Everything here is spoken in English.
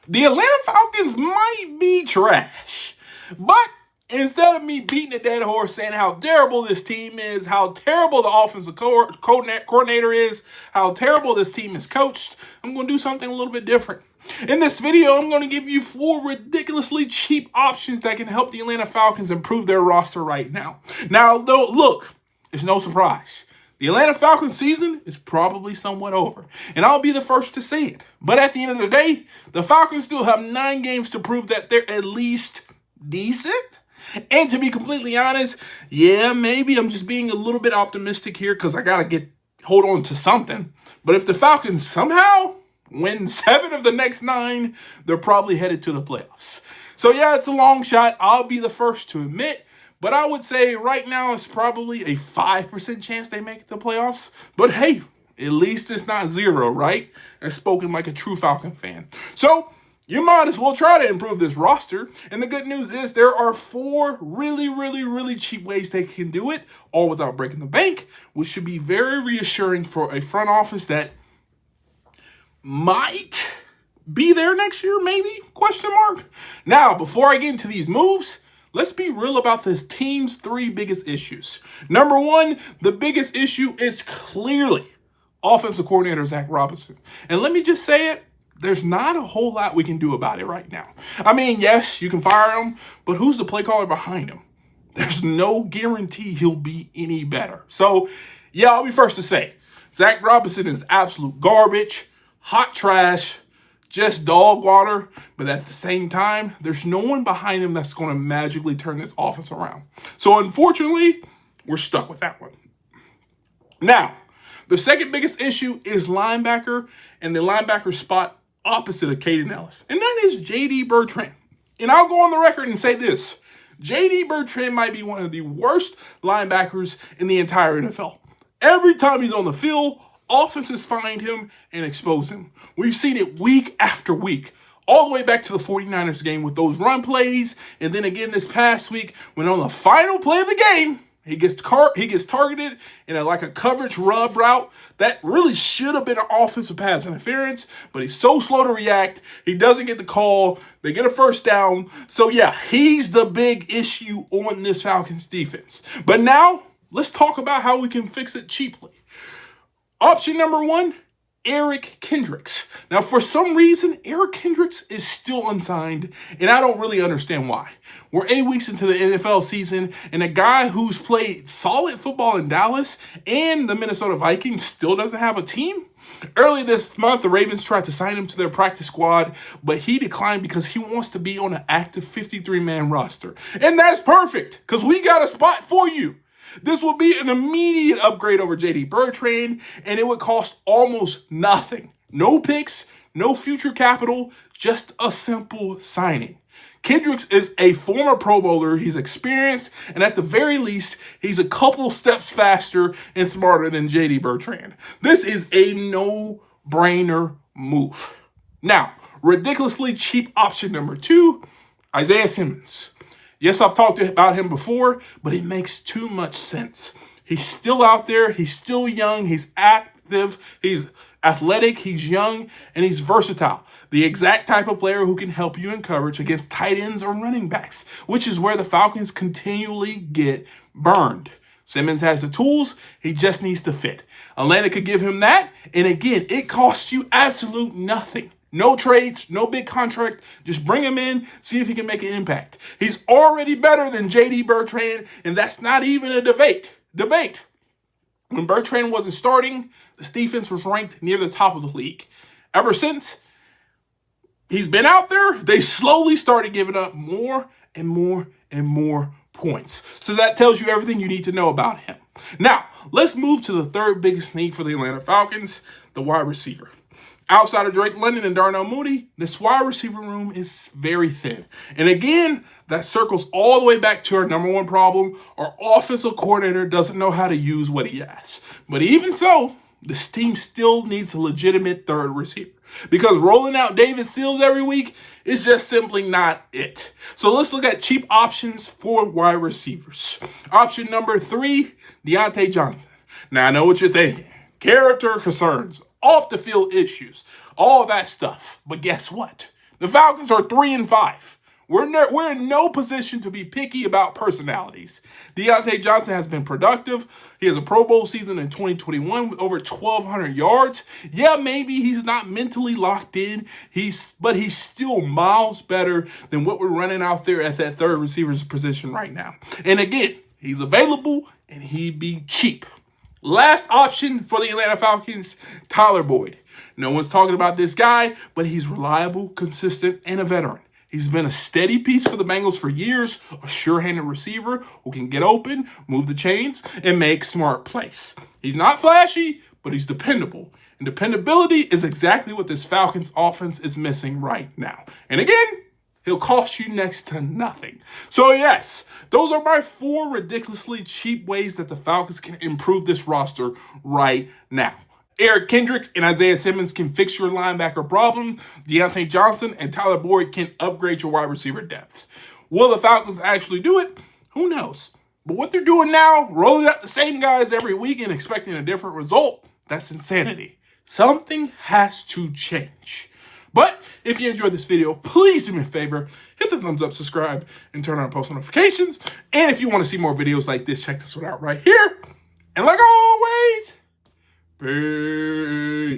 The Atlanta Falcons might be trash, but instead of me beating a dead horse saying how terrible this team is, how terrible the offensive coordinator is, how terrible this team is coached, I'm going to do something a little bit different. In this video, I'm going to give you 4 ridiculously cheap options that can help the Atlanta Falcons improve their roster right now. Now, though, look, it's no surprise. The Atlanta Falcons season is probably somewhat over, and I'll be the first to say it. But at the end of the day, the Falcons still have 9 games to prove that they're at least decent. And to be completely honest, yeah, maybe I'm just being a little bit optimistic here because I got to hold on to something. But if the Falcons somehow win 7 of the next 9, they're probably headed to the playoffs. So yeah, it's a long shot. I'll be the first to admit. But I would say right now it's probably a 5% chance they make the playoffs. But hey, at least it's not 0, right? And spoken like a true Falcon fan. So you might as well try to improve this roster. And the good news is there are 4 really cheap ways they can do it, all without breaking the bank, which should be very reassuring for a front office that might be there next year, maybe, ? Now, before I get into these moves, let's be real about this team's 3 biggest issues. Number 1, the biggest issue is clearly offensive coordinator Zach Robinson. And let me just say it, there's not a whole lot we can do about it right now. I mean, yes, you can fire him, but who's the play caller behind him? There's no guarantee he'll be any better. So, yeah, I'll be first to say, Zach Robinson is absolute garbage, hot trash, just dog water, but at the same time, there's no one behind him that's going to magically turn this offense around. So unfortunately, we're stuck with that one. Now, the second biggest issue is linebacker and the linebacker spot opposite of Caden Ellis, and that is J.D. Bertrand. And I'll go on the record and say this. J.D. Bertrand might be one of the worst linebackers in the entire NFL. Every time he's on the field, offenses find him and expose him. We've seen it week after week, all the way back to the 49ers game with those run plays, and then again this past week when on the final play of the game, he gets targeted in a coverage rub route that really should have been an offensive pass interference, but he's so slow to react, he doesn't get the call, they get a first down. So yeah, he's the big issue on this Falcons defense. But now, let's talk about how we can fix it cheaply. Option number 1, Eric Kendricks. Now, for some reason, Eric Kendricks is still unsigned, and I don't really understand why. We're 8 weeks into the NFL season, and a guy who's played solid football in Dallas and the Minnesota Vikings still doesn't have a team. Early this month, the Ravens tried to sign him to their practice squad, but he declined because he wants to be on an active 53-man roster. And that's perfect, because we got a spot for you. This will be an immediate upgrade over J.D. Bertrand, and it would cost almost nothing. No picks, no future capital, just a simple signing. Kendricks is a former Pro Bowler. He's experienced, and at the very least, he's a couple steps faster and smarter than J.D. Bertrand. This is a no-brainer move. Now, ridiculously cheap option number 2, Isaiah Simmons. Yes, I've talked about him before, but it makes too much sense. He's still out there. He's still young. He's active. He's athletic. He's young, and he's versatile. The exact type of player who can help you in coverage against tight ends or running backs, which is where the Falcons continually get burned. Simmons has the tools. He just needs to fit. Atlanta could give him that, and again, it costs you absolute nothing. No trades, no big contract. Just bring him in, see if he can make an impact. He's already better than J.D. Bertrand, and that's not even a debate. When Bertrand wasn't starting, this defense was ranked near the top of the league. Ever since he's been out there, they slowly started giving up more and more points. So that tells you everything you need to know about him. Now, let's move to the third biggest need for the Atlanta Falcons, the wide receiver. Outside of Drake London and Darnell Mooney, this wide receiver room is very thin. And again, that circles all the way back to our number 1 problem. Our offensive coordinator doesn't know how to use what he has. But even so, this team still needs a legitimate third receiver. Because rolling out David Sills every week is just simply not it. So let's look at cheap options for wide receivers. Option number 3, Diontae Johnson. Now, I know what you're thinking. Character concerns, off the field issues, all that stuff. But guess what? The Falcons are 3-5. We're in no position to be picky about personalities. Diontae Johnson has been productive. He has a Pro Bowl season in 2021 with over 1,200 yards. Yeah, maybe he's not mentally locked in. But he's still miles better than what we're running out there at that third receiver's position right now. And again, he's available and he'd be cheap. Last option for the Atlanta Falcons, Tyler Boyd. No one's talking about this guy, but he's reliable, consistent, and a veteran. He's been a steady piece for the Bengals for years, a sure-handed receiver who can get open, move the chains, and make smart plays. He's not flashy, but he's dependable. And dependability is exactly what this Falcons offense is missing right now. And again, he'll cost you next to nothing. So yes, those are my 4 ridiculously cheap ways that the Falcons can improve this roster right now. Kendricks and Isaiah Simmons can fix your linebacker problem. Diontae Johnson and Tyler Boyd can upgrade your wide receiver depth. Will the Falcons actually do it? Who knows? But what they're doing now, rolling out the same guys every week and expecting a different result, that's insanity. Something has to change. But if you enjoyed this video, please do me a favor, hit the thumbs up, subscribe, and turn on post notifications. And if you want to see more videos like this, check this one out right here. And like always, peace.